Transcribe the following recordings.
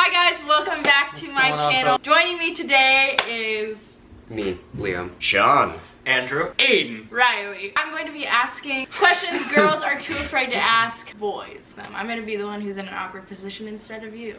Hi guys, welcome back to my channel. Joining me today is... me, Liam. Sean. Andrew. Aiden. Riley. I'm going to be asking questions girls are too afraid to ask boys. I'm going to be the one who's in an awkward position instead of you.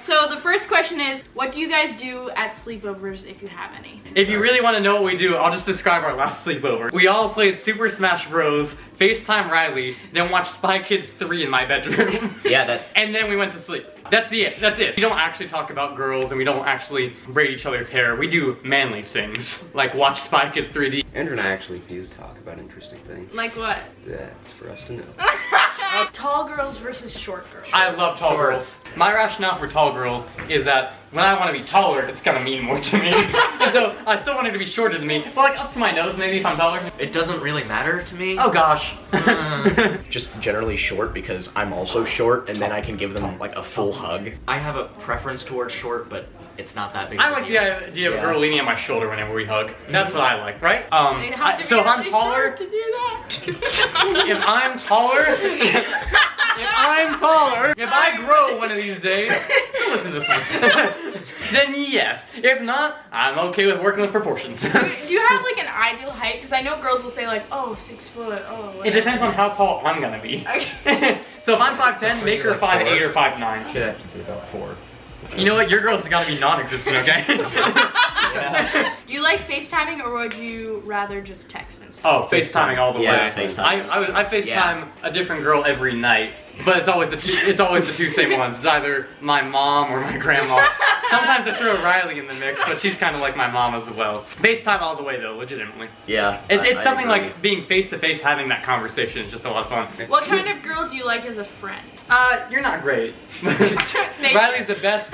So the first question is, what do you guys do at sleepovers if you have any? If you really want to know what we do, I'll just describe our last sleepover. We all played Super Smash Bros, FaceTime Riley, then watched Spy Kids 3 in my bedroom. Yeah, and then we went to sleep. That's it. We don't actually talk about girls and we don't actually braid each other's hair. We do manly things, like watch Spy Kids 3D. Andrew and I actually do talk about interesting things. Like what? That's for us to know. Tall girls versus short girls. I love tall girls. My rationale for tall girls is that when I want to be taller, it's gonna mean more to me. And so I still want it to be shorter than me. Well, like up to my nose maybe if I'm taller. it doesn't really matter to me. Oh gosh. Just generally short because I'm also short, and then I can give them like a full hug. I have a preference towards short, but it's not that big. I like the idea of a girl leaning on my shoulder whenever we hug. That's what I like, right? So if I'm taller, to do that. if I'm taller, if I grow one of these days, listen to this one, then yes. If not, I'm okay with working with proportions. Do you have like an ideal height? Because I know girls will say like, oh, 6 foot, oh, whatever. It depends on how tall I'm gonna be. Okay. So if I'm 5'10", make her 5'8" or 5'9". Should have to be about 4. You know what? Your girls have got to be non-existent, okay? Yeah. Do you like FaceTiming or would you rather just text and stuff? Oh, FaceTiming all the Yeah, way. FaceTime. I FaceTime a different girl every night, but it's always the two same ones. It's either my mom or my grandma. Sometimes I throw Riley in the mix, but she's kind of like my mom as well. FaceTime all the way though, legitimately. Yeah. It's I something agree. like being face to face, having that conversation is just a lot of fun. What kind of girl do you like as a friend? You're not great. Riley's the best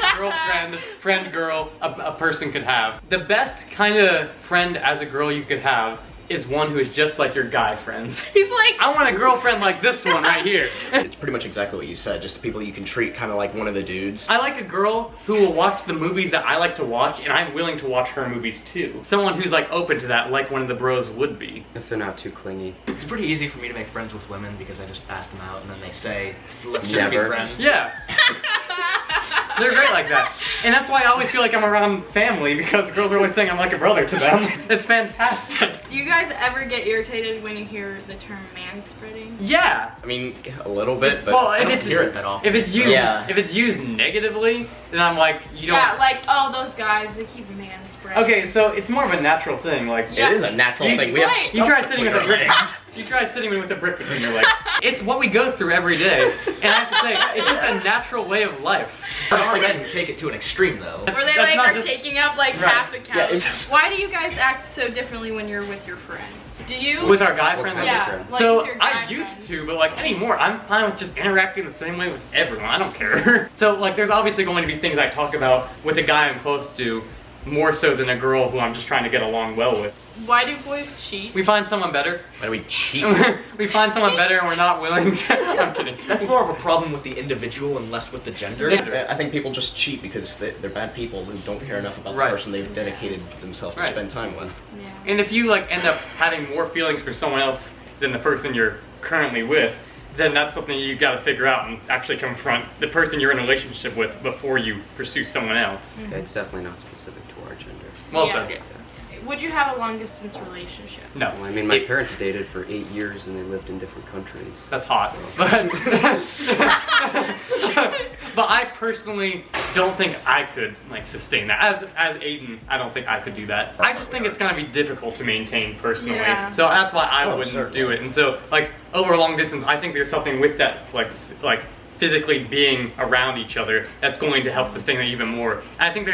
friend girl a person could have. The best kind of friend as a girl you could have is one who is just like your guy friends. He's like, I want a girlfriend like this one right here. It's pretty much exactly what you said, just people you can treat kind of like one of the dudes. I like a girl who will watch the movies that I like to watch, and I'm willing to watch her movies too. Someone who's like open to that, like one of the bros would be. If they're not too clingy. It's pretty easy for me to make friends with women because I just ask them out and then they say, let's just be Never. friends. Yeah. They're great like that. And that's why I always feel like I'm around family, because girls are always saying I'm like a brother to them. It's fantastic. do you guys ever get irritated when you hear the term manspreading? Yeah. I mean, a little bit, but Well, I if don't it's hear it that often. If it's used, Yeah. if it's used negatively, then I'm like, you don't. Yeah, like, oh, those guys, they keep manspreading. Okay, so it's more of a natural thing. Like, Yeah. it is a natural You thing. We have explain. you stuff try sitting with between a our brick. legs. You try sitting with a brick between your legs. It's what we go through every day, and I have to say, it's just a natural way of life. Some men take it to an extreme though. Where they That's like not are just- taking up like Right. half the couch. Yeah, Why do you guys act so differently when you're with your friends? Do you? With our guy What friends. kind yeah, of friends? like So with your guy I used friends. to, but like anymore, I'm fine with just interacting the same way with everyone. I don't care. So like, there's obviously going to be things I talk about with a guy I'm close to, more so than a girl who I'm just trying to get along well with. Why do boys cheat? We find someone better. Why do we cheat? We find someone better, and we're not willing to. I'm kidding. That's more of a problem with the individual and less with the gender. Yeah. I think people just cheat because they're bad people who don't care enough about Right. the person they've dedicated themselves to Right. spend time with. Yeah. And if you like end up having more feelings for someone else than the person you're currently with, then that's something you got to figure out and actually confront the person you're in a relationship with before you pursue someone else. Yeah, it's definitely not specific to our gender. Well Yeah. said. Would you have a long distance relationship? No. Well, I mean, my parents dated for 8 years and they lived in different countries. That's hot. So- But I personally don't think I could like sustain that. As Aiden, I don't think I could do that. I just think it's gonna be difficult to maintain personally. Yeah. So that's why I Oh, wouldn't certainly. do it. And so like over a long distance, I think there's something with that like physically being around each other that's going to help sustain it even more. And I think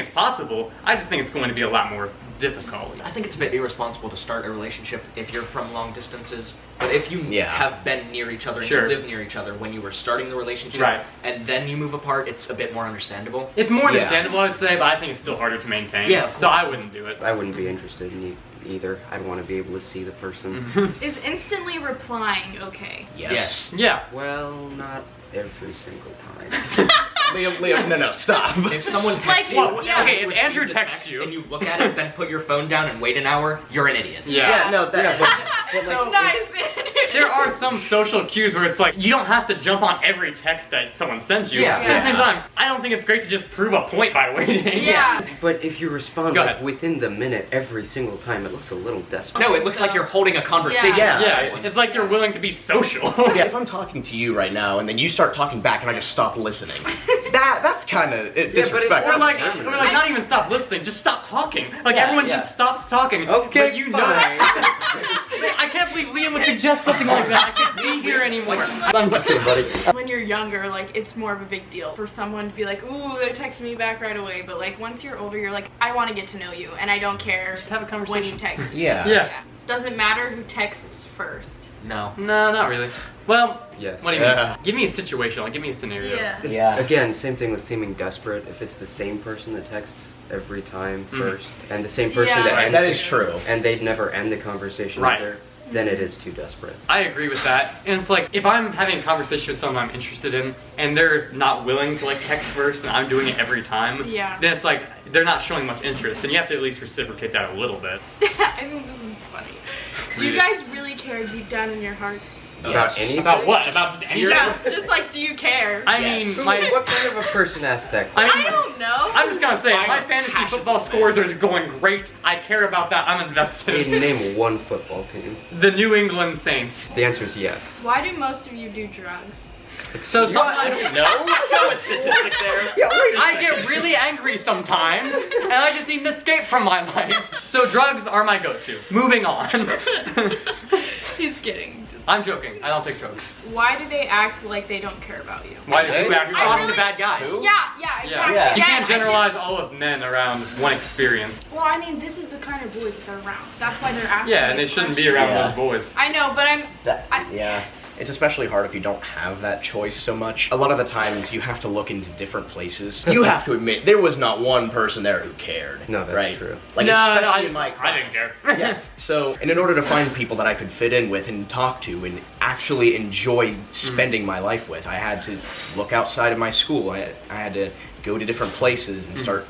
it's possible. I just think it's going to be a lot more difficult. I think it's a bit irresponsible to start a relationship if you're from long distances. But if you Yeah. have been near each other and Sure. you live near each other when you were starting the relationship, Right. and then you move apart, it's a bit more understandable. It's more Yeah. understandable, I would say, but I think it's still harder to maintain. Yeah, of so I course. wouldn't do it. I wouldn't be interested in either. I'd want to be able to see the person. Is instantly replying okay? Yes. Yeah. Well, not every single time. Liam, no, stop. If someone texts Like, you, Well, yeah. okay, if receive Andrew the texts text you, and you look at it, then put your phone down and wait an hour, you're an idiot. yeah. Yeah, no, that. Nice. there are some social cues where it's like, you don't have to jump on every text that someone sends you. Yeah. At the same time, I don't think it's great to just prove a point by waiting. Yeah. But if you respond Go like ahead. within the minute every single time, it looks a little desperate. No, it looks like you're holding a conversation. Yeah. with Yeah, someone. it's like you're willing to be social. Yeah, if I'm talking to you right now and then you start talking back and I just stop listening, that's kind of disrespectful. Or like not even stop listening, just stop talking. Like Yeah, everyone yeah. just stops talking. Okay, but you know fine. I can't believe Liam would suggest something like that. I can't be here anymore. I'm just kidding, buddy. When you're younger, like, it's more of a big deal for someone to be like, ooh, they're texting me back right away. But like, once you're older, you're like, I want to get to know you, and I don't care Just have a when conversation. you text. Yeah. Yeah. Doesn't matter who texts first. No. No, not really. Well, Yes. what do you mean? Give me a situation, like give me a scenario. Yeah. Again, same thing with seeming desperate. If it's the same person that texts every time first, and the same person Yeah. that Right, ends that it, is true. and they'd never end the conversation Right. either, then it is too desperate. I agree with that. And it's like, if I'm having a conversation with someone I'm interested in, and they're not willing to like text first, and I'm doing it every time, Yeah. then it's like, they're not showing much interest, and you have to at least reciprocate that a little bit. I think this one's funny. Do you guys really care deep down in your hearts? About anything? About what? About just anything? Yeah, just like, do you care? I Yes. mean, Who- my... what kind of a person asked that I question? I don't know. I'm just gonna say, I'm my a fantasy passionate football fan. scores are going great. I care about that. I'm invested. Name one football team. The New England Saints. The answer is yes. Why do most of you do drugs? So sometimes No? Show a statistic there. Yeah, wait a I second. get really angry sometimes, and I just need an escape from my life. So drugs are my go-to. Moving on. He's kidding. Just- I'm joking. I don't take drugs. Why do they act like they don't care about you? Why do Hey, you act You're I talking really- to bad guys. Who? Yeah, exactly. Yeah. You Again, can't I generalize all of men around one experience. Well, I mean, this is the kind of boys that they're around. That's why they're asking. Yeah, and they these shouldn't be questions. around Yeah. those boys. I know, but I'm. Yeah. It's especially hard if you don't have that choice so much. A lot of the times you have to look into different places. You have to admit, there was not one person there who cared. No, that's right? true. Like, No, especially I- in my I class. didn't care. Yeah. So, and in order to find people that I could fit in with and talk to and actually enjoy spending my life with, I had to look outside of my school. I had to go to different places and start,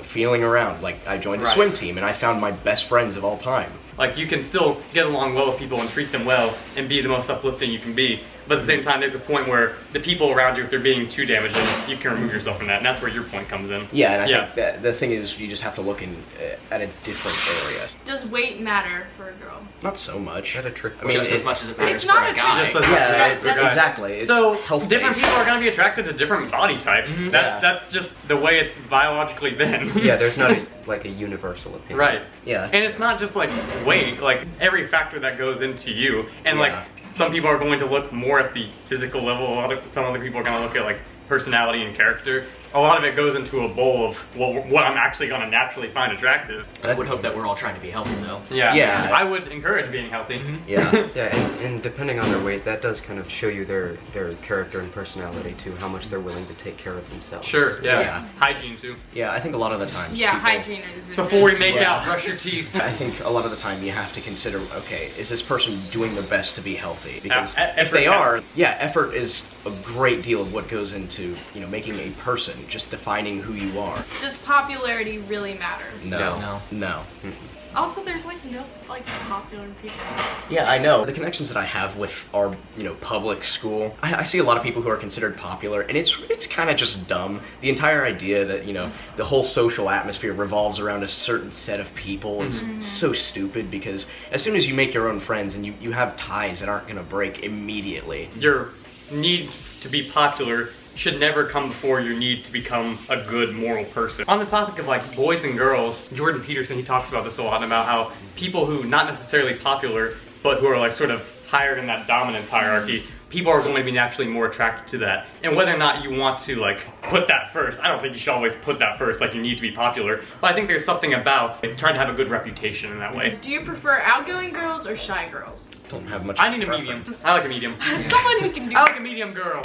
feeling around. Like, I joined a Right. swim team and I found my best friends of all time. Like, you can still get along well with people and treat them well and be the most uplifting you can be. But at the same time, there's a point where the people around you, if they're being too damaging, you can remove yourself from that. And that's where your point comes in. Yeah, and I think that the thing is, you just have to look in at a different area. Does weight matter for a girl? Not so much. Is that a trick I mean, Just as much as it matters It's for not a a guy. Just as Yeah, That- that's- exactly. It's So health different based. people are going to be attracted to different body types. Yeah. That's just the way it's biologically been. Yeah, there's not a universal opinion. Right. Yeah. And it's not just like weight, like every factor that goes into you. And Yeah. like some people are going to look more at the physical level, some other people are going to look at like personality and character. A lot of it goes into a bowl of what I'm actually going to naturally find attractive. I would hope that we're all trying to be healthy, though. Yeah. Yeah. I would encourage being healthy. Yeah. Yeah, and depending on their weight, that does kind of show you their character and personality too, how much they're willing to take care of themselves. Sure, yeah. Yeah. Hygiene too. Yeah, I think a lot of the times. Yeah, people- hygiene is. Before we make Yeah. out, brush your teeth. I think a lot of the time you have to consider, okay, is this person doing their best to be healthy? Because if Effort they are, counts. yeah, effort is a great deal of what goes into, making a person, just defining who you are. Does popularity really matter? No. No. Also, there's like no popular people. Yeah, I know. The connections that I have with our, public school, I see a lot of people who are considered popular, and it's kind of just dumb. The entire idea that, the whole social atmosphere revolves around a certain set of people is so stupid, because as soon as you make your own friends and you have ties that aren't going to break immediately. Your need to be popular should never come before your need to become a good moral person. On the topic of like boys and girls, Jordan Peterson, he talks about this a lot, about how people who not necessarily popular, but who are like sort of higher in that dominance hierarchy, people are going to be naturally more attracted to that. And whether or not you want to like put that first, I don't think you should always put that first, like you need to be popular. But I think there's something about trying to have a good reputation in that way. Do you prefer outgoing girls or shy girls? Don't have much. I need a preference. medium. I like a medium. Someone who can do. I like a medium girl.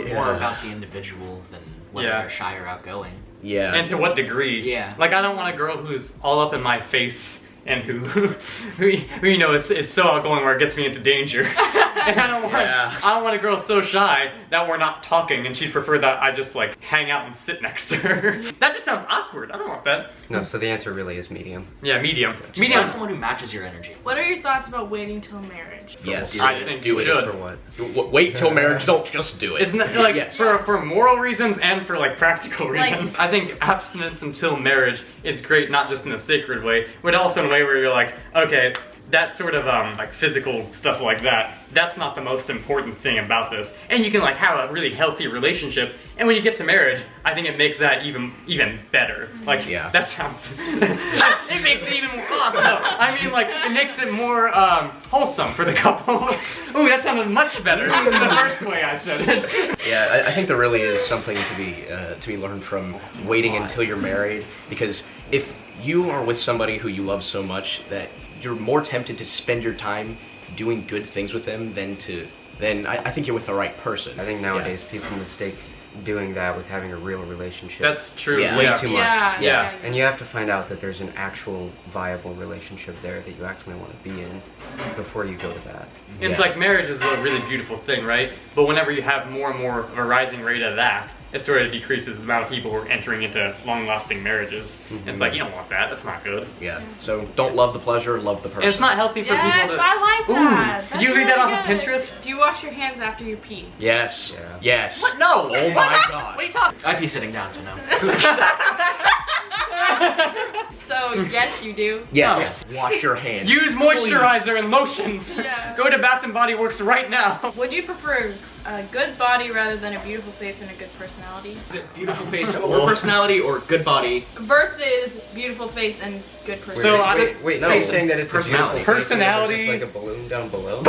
More about the individual than whether Yeah. they're shy or outgoing. Yeah. And to what degree? Yeah. Like, I don't want a girl who's all up in my face and who you know is so outgoing where it gets me into danger. And I don't want a girl so shy that we're not talking, and she'd prefer that I just like hang out and sit next to her. That just sounds awkward. I don't want that. No, so the answer really is medium. Yeah, medium. Just find someone who matches your energy. What are your thoughts about waiting till marriage? Yes. I think do you it. should. For what? Wait till marriage. Don't just do it. It's not, like Yes. for moral reasons and for like practical reasons. I think abstinence until marriage is great, not just in a sacred way, but also in a way where you're like, okay, that sort of like physical stuff like that, that's not the most important thing about this. And you can like have a really healthy relationship, and when you get to marriage, I think it makes that even better. Like, that sounds, it makes it even more awesome. No, I mean like, it makes it more wholesome for the couple. Ooh, that sounded much better than the first way I said it. Yeah, I think there really is something to be learned from waiting until you're married, because if you are with somebody who you love so much that you're more tempted to spend your time doing good things with them then I think you're with the right person. I think nowadays people mistake doing that with having a real relationship. That's true. Yeah. Way Yeah. too much. Yeah. And you have to find out that there's an actual viable relationship there that you actually want to be in before you go to that. It's like marriage is a really beautiful thing, right? But whenever you have more and more of a rising rate of that, it sort of decreases the amount of people who are entering into long-lasting marriages. It's like, you don't want that. That's not good. Yeah. So don't love the pleasure, love the person. And it's not healthy for Yes, people to... I like that. Did you read that off of good. Pinterest? Do you wash your hands after you pee? Yes. Yeah. Yes. What? No! Oh my gosh. What are you talking? I'd be sitting down, so no. So, yes, you do. Yes. Wash your hands. Use moisturizer and lotions. Yeah. Go to Bath & Body Works right now. Would you prefer a good body rather than a beautiful face and a good personality? Is it beautiful face or personality or good body? Versus beautiful face and good Wait, personality. wait, no, no, he's saying that it's personality. a beautiful face and Personality. just like a balloon down below.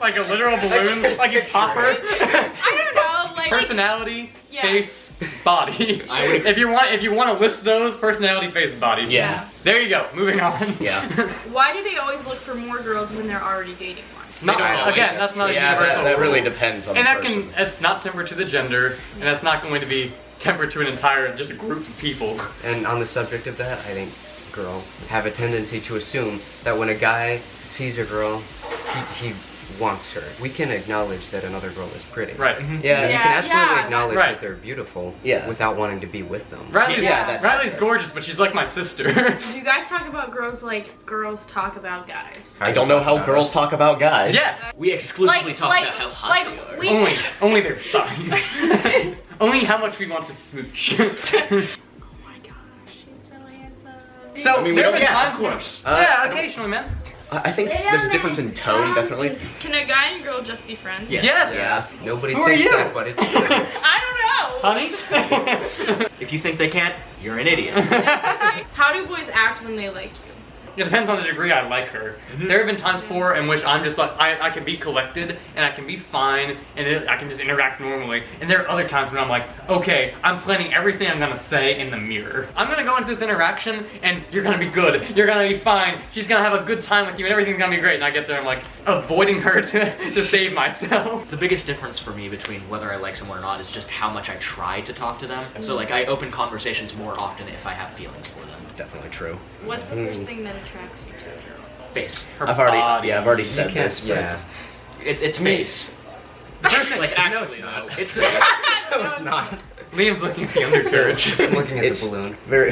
Like a literal balloon, like you pop her. I don't know, like... Personality, Yeah. face, body. I would- If you want to list those, personality, face, body. Yeah. There you go. Moving on. Yeah. Why do they always look for more girls when they're already dating one? Not, They don't always. again, that's not a Yeah, universal that really rule. depends on And the that person. it's not tempered to the gender, and that's not going to be tempered to an entire just group of people. And on the subject of that, I think girls have a tendency to assume that when a guy sees a girl, he wants her. We can acknowledge that another girl is pretty. Right. Yeah. And you Yeah, can absolutely yeah. acknowledge Right. that they're beautiful Yeah. without wanting to be with them. Riley's, Yeah, that's- Riley's gorgeous, but she's like my sister. Do you guys talk about girls like girls talk about guys? I don't know how girls talk about guys. Yes. We exclusively talk about how hot they are. we Only their thighs. Only how much we want to smooch. Oh my gosh, he's so handsome. So I mean, we there have don't- been yeah, times of where, course. yeah, occasionally, man. I think there's a difference in tone, definitely. Can a guy and a girl just be friends? Yes. Yes. Yeah, nobody Who are thinks you? that, but it's true. I don't know. Honey? If you think they can't, you're an idiot. How do boys act when they like you? It depends on the degree I like her. There have been times before in which I'm just like, I can be collected and I can be fine and I can just interact normally. And there are other times when I'm like, okay, I'm planning everything I'm gonna say in the mirror. I'm gonna go into this interaction and you're gonna be good. You're gonna be fine. She's gonna have a good time with you and everything's gonna be great. And I get there, I'm like, avoiding her to save myself. The biggest difference for me between whether I like someone or not is just how much I try to talk to them. So like I open conversations more often if I have feelings for them. Definitely true. What's the first thing that attracts you to a girl? Face. Her I've body. already You said can't, this. But yeah. It's face. The first thing, Like no, actually, it's no. not. It's face. No, it's not. Liam's looking at the undercarriage. I'm looking at It's the balloon. very.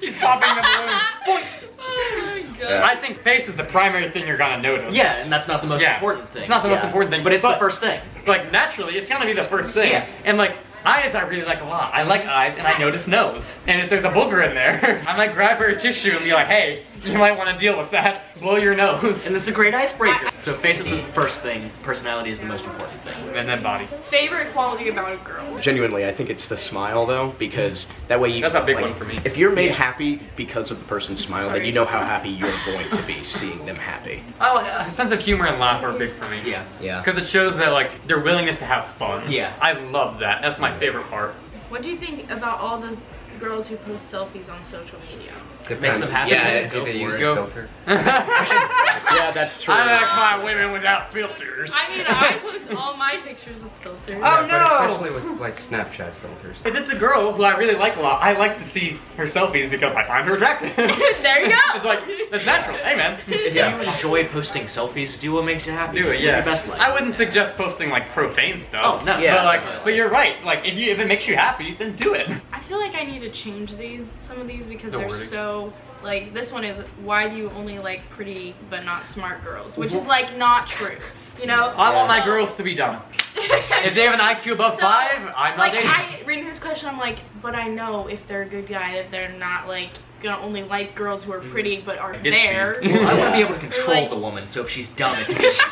He's popping the balloon. Boink. Oh my god. Yeah. I think face is the primary thing you're gonna notice. Yeah, and that's not the most Yeah. important thing. It's not the most Yeah. important thing, But it's the first thing. Like naturally, it's gonna be the first thing. Yeah. And like eyes, I really like a lot. I like eyes, and I notice nose. And if there's a booger in there, I might grab her tissue and be like, "Hey, you might want to deal with that. Blow your nose." And it's a great icebreaker. So face is the first thing, personality is the most important thing. And then body. Favorite quality about a girl? Genuinely, I think it's the smile though, because that way you. That's a big like, one for me. If you're made happy because of the person's smile, then you know how happy you're going to be seeing them happy. Oh, a sense of humor and laugh are big for me. Yeah. Yeah. Because it shows that like their willingness to have fun. Yeah. I love that. That's my favorite part. What do you think about all the girls who post selfies on social media? Makes them happy. Yeah, Do go they for use it. a Go. filter? Yeah, that's true. I like my women without filters. I mean, I post all my pictures with filters. Oh, Yeah, no! But especially with like Snapchat filters. If it's a girl who I really like a lot, I like to see her selfies because I find her attractive. There you go. It's like, that's natural. Hey, man. If Yeah. you enjoy posting selfies, do what makes you happy. Do Just it, live yeah. your best life. I wouldn't suggest posting like profane stuff. Oh, no. Yeah. But like, definitely. but you're right. Like, if it makes you happy, then do it. I feel like I need to change some of these because The they're wording. so, like, this one is, why do you only like pretty but not smart girls? Which is like not true, you know? I want my So- girls to be dumb. If they have an IQ above So, 5, I'm not like, dating. reading this question, I'm like, but I know if they're a good guy that they're not like gonna only like girls who are pretty but are Ditzy. there. Well, I want to be able to Or, control like- the woman, so if she's dumb, it's an issue.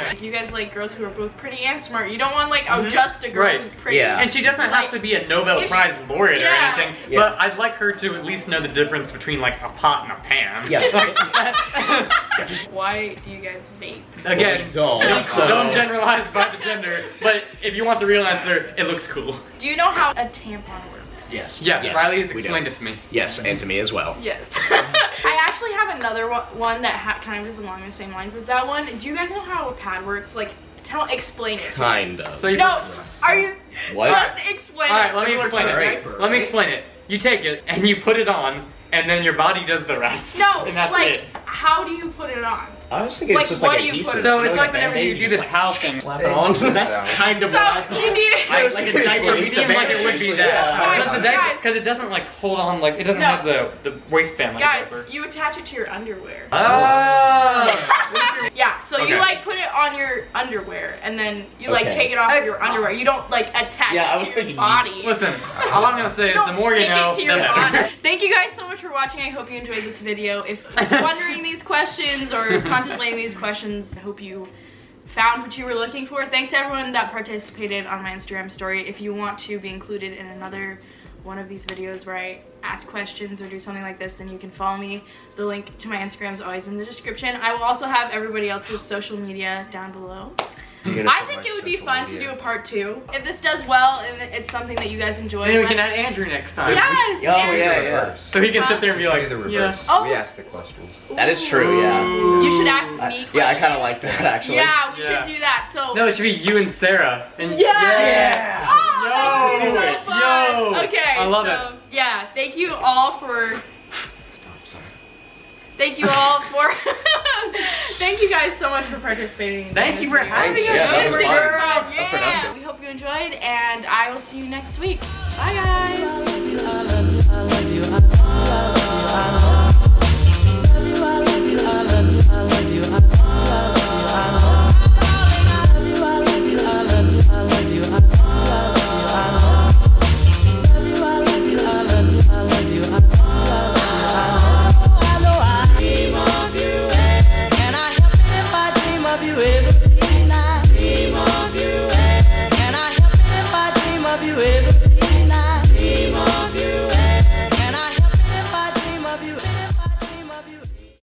Like, you guys like girls who are both pretty and smart. You don't want like, oh, just a girl Right. who's pretty. Yeah. And she doesn't have to be a Nobel if Prize laureate or yeah. anything, Yeah. but I'd like her to at least know the difference between like a pot and a pan. Yes. Why do you guys vape? Again, Well, we don't, so- don't generalize by the gender, but if you want the real answer, it looks cool. Do you know how a tampon works? Yes. Yes, Yes, Riley has we do. explained it to me. Yes, and to me as well. Yes. I actually have another one that kind of is along the same lines as that one. Do you guys know how a pad works? Like, explain it to me. Kind of. So you No, are you? What? Just explain All right, it. let me Similar explain to a it. diaper, Let me right? explain it. You take it and you put it on, and then your body does the rest. No, and that's like, it. how do you put it on? I was thinking Like, it's just what like do a you piece put- of So you know, it's like a whenever you Band-Aid, do the just towel like, thing. slap it on. That's kind of So, what I thought. you do. Like a diaper, It's a medium, like it would be band-aid, that. yeah. Because the diaper, because it doesn't like hold on, like it doesn't No. have the waistband like Guys, a diaper. you attach it to your underwear. Oh. Yeah, so you Okay. like put it on your underwear and then you like Okay. take it off of your underwear. You don't like attach Yeah, I it was to your thinking body. Listen, all I'm gonna say is Don't the more you stick know, it to the your better. body. Thank you guys so much for watching. I hope you enjoyed this video. If you're wondering these questions or contemplating these questions, I hope you found what you were looking for. Thanks to everyone that participated on my Instagram story. If you want to be included in another one of these videos where I ask questions or do something like this, then you can follow me. The link to my Instagram is always in the description. I will also have everybody else's social media down below. You're gonna I put think my it would be social fun to media. do a part 2. If this does well and it's something that you guys enjoy. Maybe we let- can add Andrew next time. Yes! Oh, Andrew. yeah, Do the yeah. reverse. So he can sit there and be Do like, the yeah. reverse. Oh. We ask the questions. That is true, yeah. You should ask me questions. Yeah, I kind of like that actually. Yeah, we Yeah. should do that. So No, it should be you and Sarah. And Yeah. Oh, that Yo, would be so do it. fun. Yo. Okay, I love so, yeah, thank you all for. Thank you all for. Thank you guys so much for participating. in Thank this you for video. having Thanks, us. yeah, that It was was fun. super fun. That was Yeah. productive. We hope you enjoyed, and I will see you next week. Bye, guys.